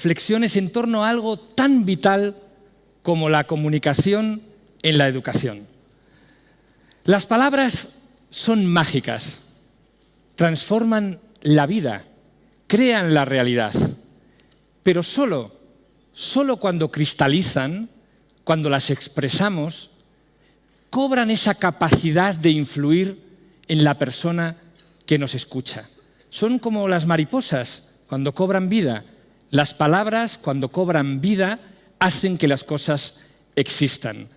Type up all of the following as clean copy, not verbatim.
flexiones en torno a algo tan vital como la comunicación en la educación. Las palabras son mágicas, transforman la vida, crean la realidad, pero solo cuando cristalizan, cuando las expresamos, cobran esa capacidad de influir en la persona que nos escucha. Son como las mariposas cuando cobran vida. Las palabras, cuando cobran vida, hacen que las cosas existan.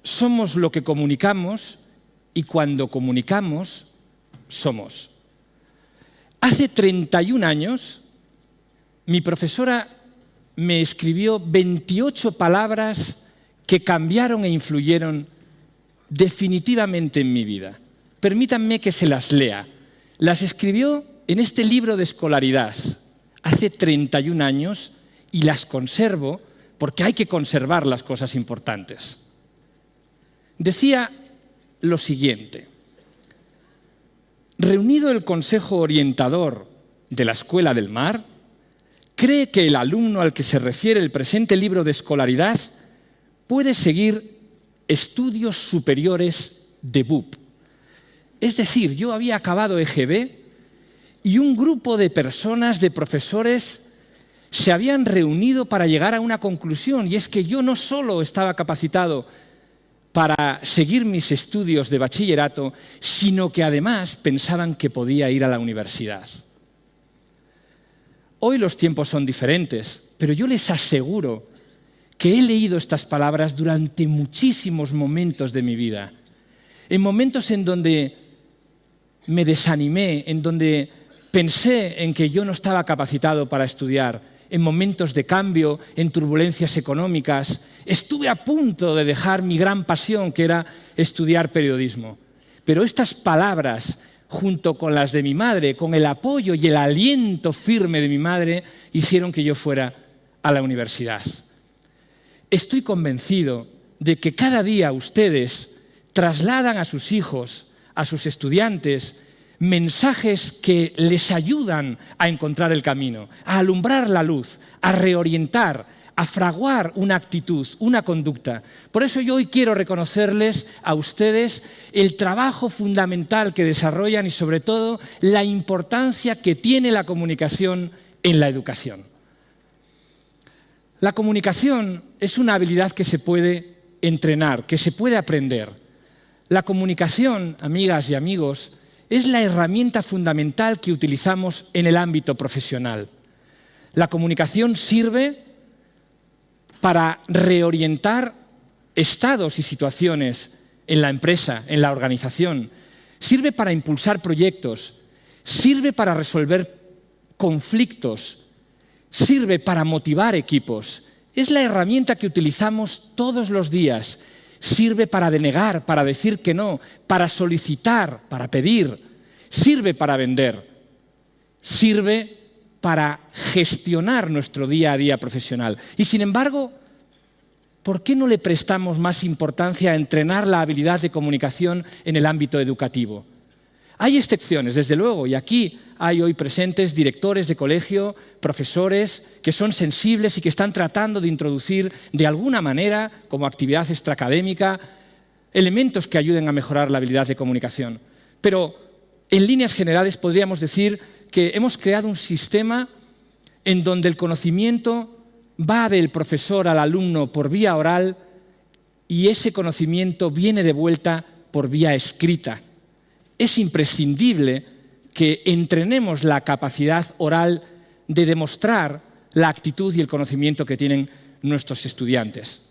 Somos lo que comunicamos y cuando comunicamos, somos. Hace 31 años, mi profesora me escribió 28 palabras que cambiaron e influyeron definitivamente en mi vida. Permítanme que se las lea. Las escribió en este libro de escolaridad hace 31 años y las conservo porque hay que conservar las cosas importantes. Decía lo siguiente: reunido el Consejo Orientador de la Escuela del Mar, cree que el alumno al que se refiere el presente libro de escolaridad puede seguir estudios superiores de BUP. Es decir, yo había acabado EGB y un grupo de personas, de profesores, se habían reunido para llegar a una conclusión, y es que yo no solo estaba capacitado para seguir mis estudios de bachillerato, sino que además pensaban que podía ir a la universidad. Hoy los tiempos son diferentes, pero yo les aseguro que he leído estas palabras durante muchísimos momentos de mi vida. En momentos en donde me desanimé, en donde pensé en que yo no estaba capacitado para estudiar, en momentos de cambio, en turbulencias económicas. Estuve a punto de dejar mi gran pasión, que era estudiar periodismo. Pero estas palabras, junto con las de mi madre, con el apoyo y el aliento firme de mi madre, hicieron que yo fuera a la universidad. Estoy convencido de que cada día ustedes trasladan a sus hijos, a sus estudiantes, mensajes que les ayudan a encontrar el camino, a alumbrar la luz, a reorientar, a fraguar una actitud, una conducta. Por eso yo hoy quiero reconocerles a ustedes el trabajo fundamental que desarrollan y sobre todo la importancia que tiene la comunicación en la educación. La comunicación es una habilidad que se puede entrenar, que se puede aprender. La comunicación, amigas y amigos, es la herramienta fundamental que utilizamos en el ámbito profesional. La comunicación sirve para reorientar estados y situaciones en la empresa, en la organización. Sirve para impulsar proyectos, sirve para resolver conflictos, sirve para motivar equipos. Es la herramienta que utilizamos todos los días. Sirve para denegar, para decir que no, para solicitar, para pedir. Sirve para vender. Sirve para gestionar nuestro día a día profesional. Y sin embargo, ¿por qué no le prestamos más importancia a entrenar la habilidad de comunicación en el ámbito educativo? Hay excepciones, desde luego, y aquí hay hoy presentes directores de colegio, profesores que son sensibles y que están tratando de introducir de alguna manera, como actividad extraacadémica, elementos que ayuden a mejorar la habilidad de comunicación. Pero en líneas generales podríamos decir que hemos creado un sistema en donde el conocimiento va del profesor al alumno por vía oral y ese conocimiento viene de vuelta por vía escrita. Es imprescindible que entrenemos la capacidad oral de demostrar la actitud y el conocimiento que tienen nuestros estudiantes.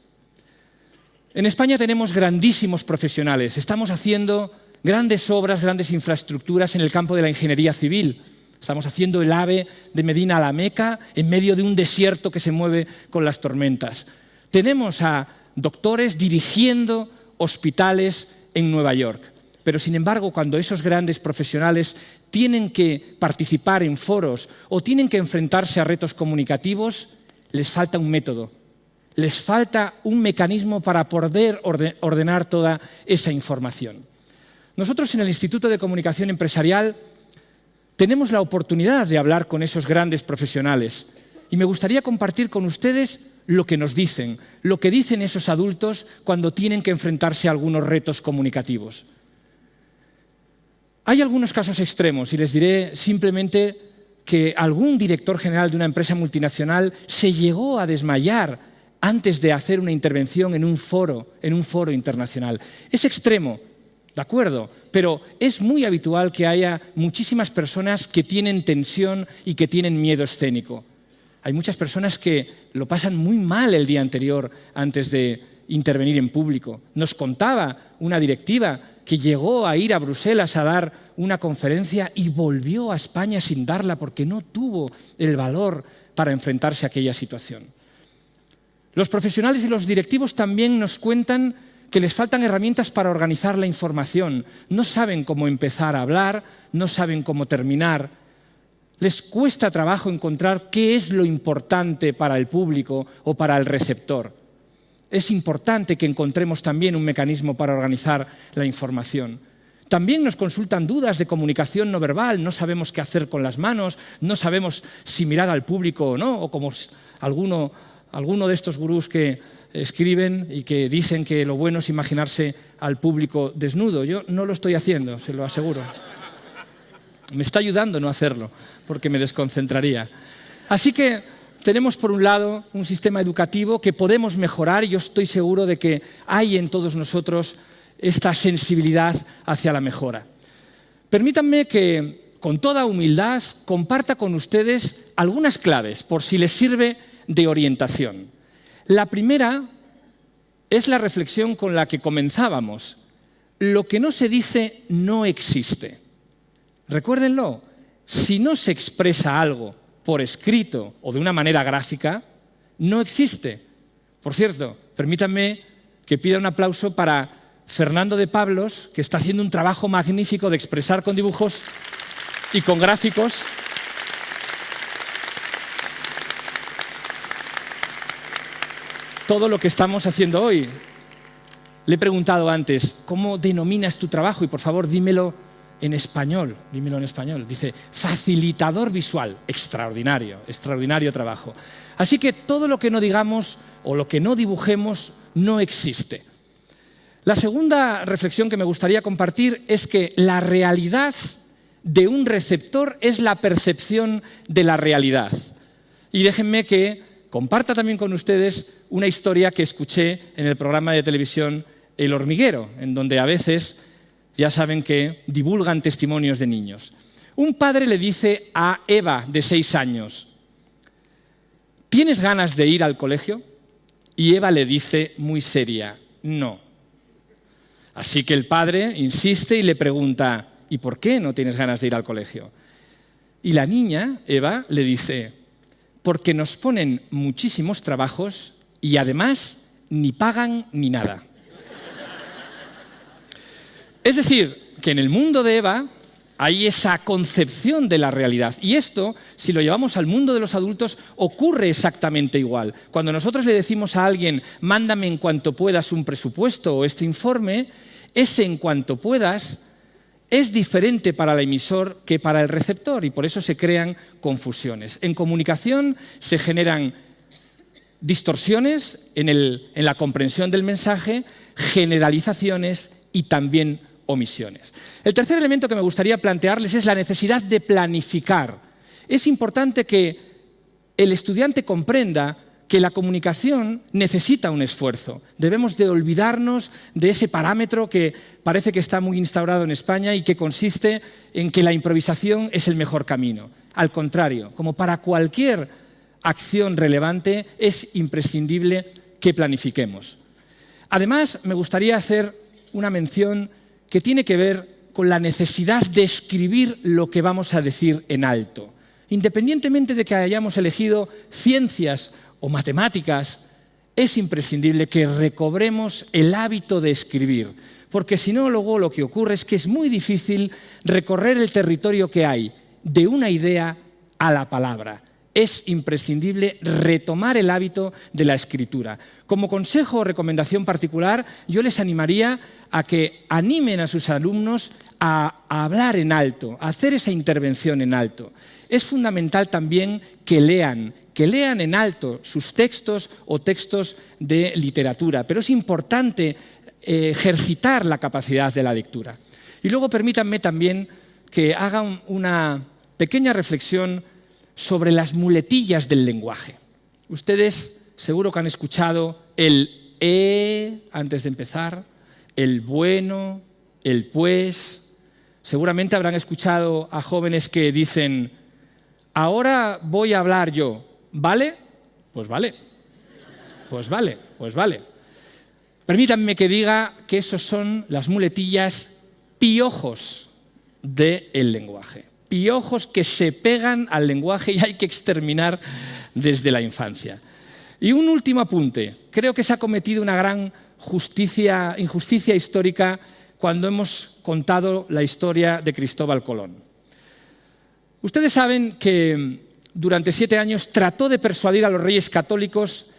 En España tenemos grandísimos profesionales. Estamos haciendo grandes obras, grandes infraestructuras en el campo de la ingeniería civil. Estamos haciendo el AVE de Medina a la Meca en medio de un desierto que se mueve con las tormentas. Tenemos a doctores dirigiendo hospitales en Nueva York. Pero, sin embargo, cuando esos grandes profesionales tienen que participar en foros o tienen que enfrentarse a retos comunicativos, les falta un método, les falta un mecanismo para poder ordenar toda esa información. Nosotros en el Instituto de Comunicación Empresarial tenemos la oportunidad de hablar con esos grandes profesionales y me gustaría compartir con ustedes lo que nos dicen, lo que dicen esos adultos cuando tienen que enfrentarse a algunos retos comunicativos. Hay algunos casos extremos y les diré simplemente que algún director general de una empresa multinacional se llegó a desmayar antes de hacer una intervención en un foro internacional. Es extremo, ¿de acuerdo? Pero es muy habitual que haya muchísimas personas que tienen tensión y que tienen miedo escénico. Hay muchas personas que lo pasan muy mal el día anterior antes de intervenir en público. Nos contaba una directiva que llegó a ir a Bruselas a dar una conferencia y volvió a España sin darla porque no tuvo el valor para enfrentarse a aquella situación. Los profesionales y los directivos también nos cuentan que les faltan herramientas para organizar la información. No saben cómo empezar a hablar, no saben cómo terminar. Les cuesta trabajo encontrar qué es lo importante para el público o para el receptor. Es importante que encontremos también un mecanismo para organizar la información. También nos consultan dudas de comunicación no verbal, no sabemos qué hacer con las manos, no sabemos si mirar al público o no, o como alguno de estos gurús que escriben y que dicen que lo bueno es imaginarse al público desnudo. Yo no lo estoy haciendo, se lo aseguro. Me está ayudando no hacerlo, porque me desconcentraría. Así que tenemos, por un lado, un sistema educativo que podemos mejorar y yo estoy seguro de que hay en todos nosotros esta sensibilidad hacia la mejora. Permítanme que, con toda humildad, comparta con ustedes algunas claves, por si les sirve de orientación. La primera es la reflexión con la que comenzábamos. Lo que no se dice no existe. Recuérdenlo, si no se expresa algo por escrito o de una manera gráfica, no existe. Por cierto, permítanme que pida un aplauso para Fernando de Pablos, que está haciendo un trabajo magnífico de expresar con dibujos y con gráficos todo lo que estamos haciendo hoy. Le he preguntado antes, ¿cómo denominas tu trabajo? Y por favor, dímelo en español. Dice, facilitador visual. Extraordinario, extraordinario trabajo. Así que todo lo que no digamos o lo que no dibujemos no existe. La segunda reflexión que me gustaría compartir es que la realidad de un receptor es la percepción de la realidad. Y déjenme que comparta también con ustedes una historia que escuché en el programa de televisión El Hormiguero, en donde a veces ya saben que divulgan testimonios de niños. Un padre le dice a Eva, de 6 años, ¿tienes ganas de ir al colegio? Y Eva le dice muy seria, no. Así que el padre insiste y le pregunta, ¿y por qué no tienes ganas de ir al colegio? Y la niña, Eva, le dice, porque nos ponen muchísimos trabajos y además ni pagan ni nada. Es decir, que en el mundo de Eva hay esa concepción de la realidad. Y esto, si lo llevamos al mundo de los adultos, ocurre exactamente igual. Cuando nosotros le decimos a alguien, mándame en cuanto puedas un presupuesto o este informe, ese en cuanto puedas es diferente para el emisor que para el receptor y por eso se crean confusiones. En comunicación se generan distorsiones en la comprensión del mensaje, generalizaciones y también omisiones. El tercer elemento que me gustaría plantearles es la necesidad de planificar. Es importante que el estudiante comprenda que la comunicación necesita un esfuerzo. Debemos de olvidarnos de ese parámetro que parece que está muy instaurado en España y que consiste en que la improvisación es el mejor camino. Al contrario, como para cualquier acción relevante, es imprescindible que planifiquemos. Además, me gustaría hacer una mención que tiene que ver con la necesidad de escribir lo que vamos a decir en alto. Independientemente de que hayamos elegido ciencias o matemáticas, es imprescindible que recobremos el hábito de escribir, porque si no, luego lo que ocurre es que es muy difícil recorrer el territorio que hay de una idea a la palabra. Es imprescindible retomar el hábito de la escritura. Como consejo o recomendación particular, yo les animaría a que animen a sus alumnos a hablar en alto, a hacer esa intervención en alto. Es fundamental también que lean, que lean en alto sus textos o textos de literatura, pero es importante ejercitar la capacidad de la lectura. Y luego permítanme también que haga una pequeña reflexión sobre las muletillas del lenguaje. Ustedes seguro que han escuchado el antes de empezar, el bueno, el pues. Seguramente habrán escuchado a jóvenes que dicen: ahora voy a hablar yo, ¿vale? Pues vale, pues vale, pues vale. Permítanme que diga que esos son las muletillas piojos del lenguaje. Piojos que se pegan al lenguaje y hay que exterminar desde la infancia. Y un último apunte. Creo que se ha cometido una gran injusticia histórica cuando hemos contado la historia de Cristóbal Colón. Ustedes saben que durante 7 años trató de persuadir a los reyes católicos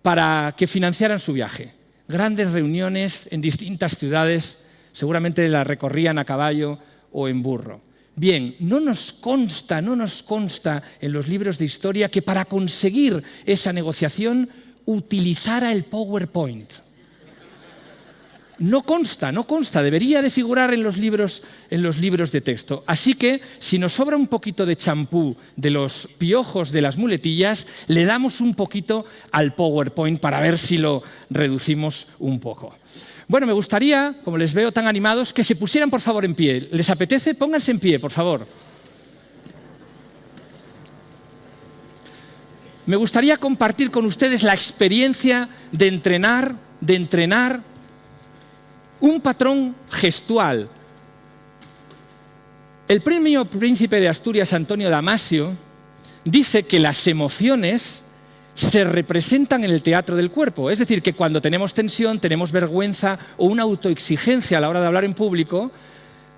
para que financiaran su viaje. Grandes reuniones en distintas ciudades, seguramente las recorrían a caballo o en burro. Bien, no nos consta en los libros de historia que para conseguir esa negociación utilizara el PowerPoint. No consta, debería de figurar en los libros de texto. Así que, si nos sobra un poquito de champú de los piojos de las muletillas, le damos un poquito al PowerPoint para ver si lo reducimos un poco. Bueno, me gustaría, como les veo tan animados, que se pusieran por favor en pie. ¿Les apetece? Pónganse en pie, por favor. Me gustaría compartir con ustedes la experiencia de entrenar un patrón gestual. El premio Príncipe de Asturias, Antonio Damasio, dice que las emociones se representan en el teatro del cuerpo. Es decir, que cuando tenemos tensión, tenemos vergüenza o una autoexigencia a la hora de hablar en público,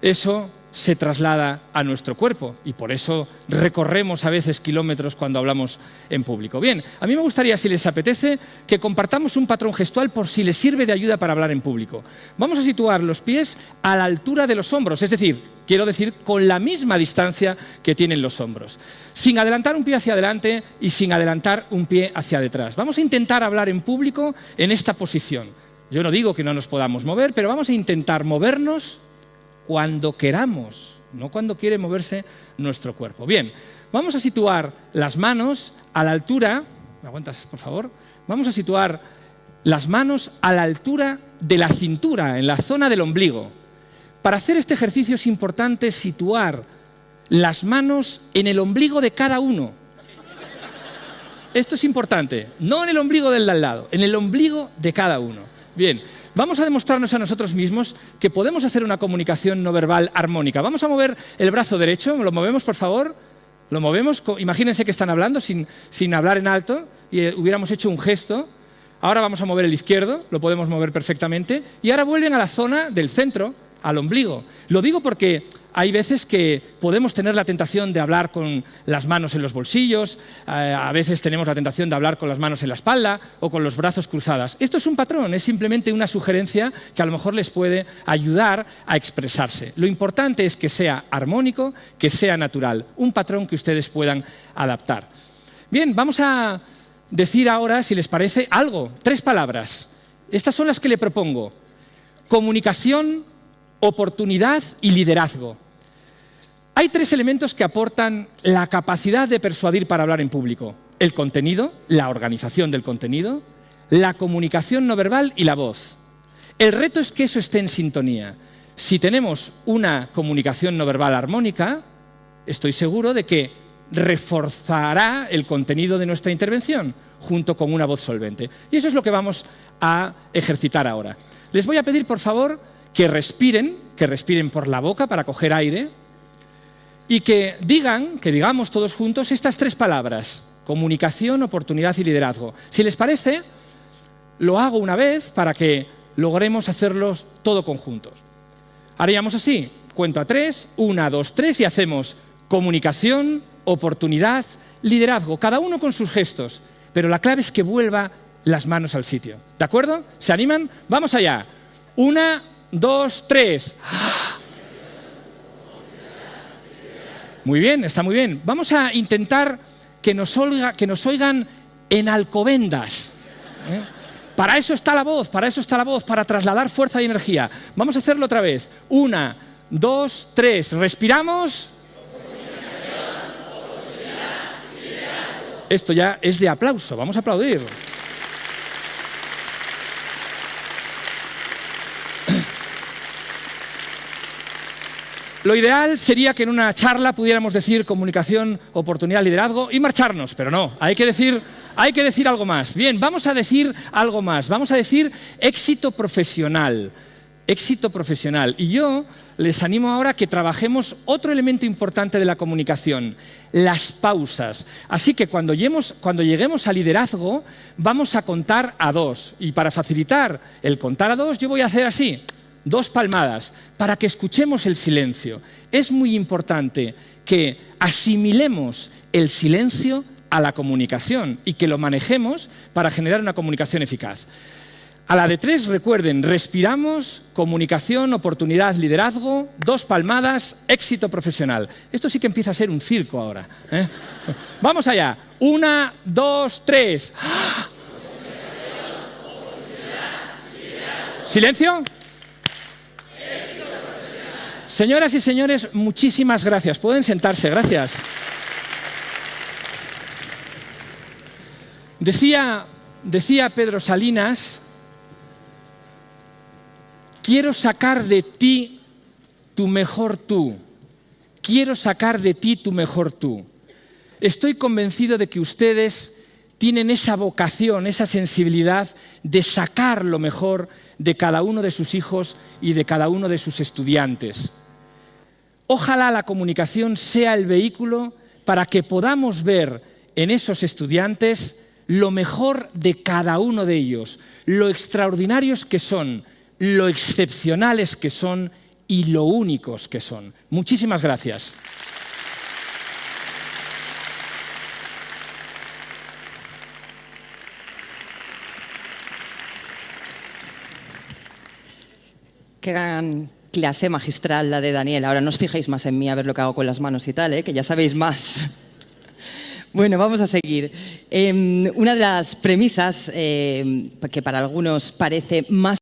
eso se traslada a nuestro cuerpo y por eso recorremos a veces kilómetros cuando hablamos en público. Bien, a mí me gustaría, si les apetece, que compartamos un patrón gestual por si les sirve de ayuda para hablar en público. Vamos a situar los pies a la altura de los hombros, es decir, quiero decir, con la misma distancia que tienen los hombros, sin adelantar un pie hacia adelante y sin adelantar un pie hacia detrás. Vamos a intentar hablar en público en esta posición. Yo no digo que no nos podamos mover, pero vamos a intentar movernos cuando queramos, no cuando quiere moverse nuestro cuerpo. Bien, vamos a situar las manos a la altura, ¿me aguantas, por favor? Vamos a situar las manos a la altura de la cintura, en la zona del ombligo. Para hacer este ejercicio es importante situar las manos en el ombligo de cada uno. Esto es importante, no en el ombligo del de al lado, en el ombligo de cada uno. Bien. Vamos a demostrarnos a nosotros mismos que podemos hacer una comunicación no verbal armónica. Vamos a mover el brazo derecho, ¿lo movemos, por favor? Lo movemos, imagínense que están hablando sin hablar en alto y hubiéramos hecho un gesto. Ahora vamos a mover el izquierdo, lo podemos mover perfectamente. Y ahora vuelven a la zona del centro, al ombligo. Lo digo porque hay veces que podemos tener la tentación de hablar con las manos en los bolsillos, a veces tenemos la tentación de hablar con las manos en la espalda o con los brazos cruzados. Esto es un patrón, es simplemente una sugerencia que a lo mejor les puede ayudar a expresarse. Lo importante es que sea armónico, que sea natural, un patrón que ustedes puedan adaptar. Bien, vamos a decir ahora, si les parece, algo, 3 palabras. Estas son las que le propongo. Comunicación, oportunidad y liderazgo. Hay 3 elementos que aportan la capacidad de persuadir para hablar en público: el contenido, la organización del contenido, la comunicación no verbal y la voz. El reto es que eso esté en sintonía. Si tenemos una comunicación no verbal armónica, estoy seguro de que reforzará el contenido de nuestra intervención junto con una voz solvente. Y eso es lo que vamos a ejercitar ahora. Les voy a pedir, por favor, que respiren por la boca para coger aire y que digamos todos juntos estas 3 palabras: comunicación, oportunidad y liderazgo. Si les parece, lo hago una vez para que logremos hacerlos todos conjuntos. Haríamos así, cuento a 3, 1, 2, 3 y hacemos comunicación, oportunidad, liderazgo, cada uno con sus gestos, pero la clave es que vuelva las manos al sitio. ¿De acuerdo? ¿Se animan? Vamos allá. 1, 2, 3. Muy bien, está muy bien. Vamos a intentar que nos oigan en Alcobendas. Para eso está la voz, para trasladar fuerza y energía. Vamos a hacerlo otra vez. 1, 2, 3. Respiramos. Esto ya es de aplauso. Vamos a aplaudir. Lo ideal sería que en una charla pudiéramos decir comunicación, oportunidad, liderazgo y marcharnos, pero no, hay que decir algo más. Bien, vamos a decir algo más, vamos a decir éxito profesional. Éxito profesional. Y yo les animo ahora a que trabajemos otro elemento importante de la comunicación, las pausas. Así que cuando lleguemos al liderazgo, vamos a contar a 2. Y para facilitar el contar a 2, yo voy a hacer así. 2 palmadas, para que escuchemos el silencio. Es muy importante que asimilemos el silencio a la comunicación y que lo manejemos para generar una comunicación eficaz. A la de 3, recuerden, respiramos, comunicación, oportunidad, liderazgo, 2 palmadas, éxito profesional. Esto sí que empieza a ser un circo ahora. Vamos allá. 1, 2, 3. ¿Silencio? Señoras y señores, muchísimas gracias. Pueden sentarse, gracias. Decía Pedro Salinas, quiero sacar de ti tu mejor tú. Quiero sacar de ti tu mejor tú. Estoy convencido de que ustedes tienen esa vocación, esa sensibilidad de sacar lo mejor de cada uno de sus hijos y de cada uno de sus estudiantes. Ojalá la comunicación sea el vehículo para que podamos ver en esos estudiantes lo mejor de cada uno de ellos, lo extraordinarios que son, lo excepcionales que son y lo únicos que son. Muchísimas gracias. Qué gran clase magistral la de Daniel. Ahora no os fijéis más en mí a ver lo que hago con las manos y tal, que ya sabéis más. Bueno, vamos a seguir. Una de las premisas que para algunos parece más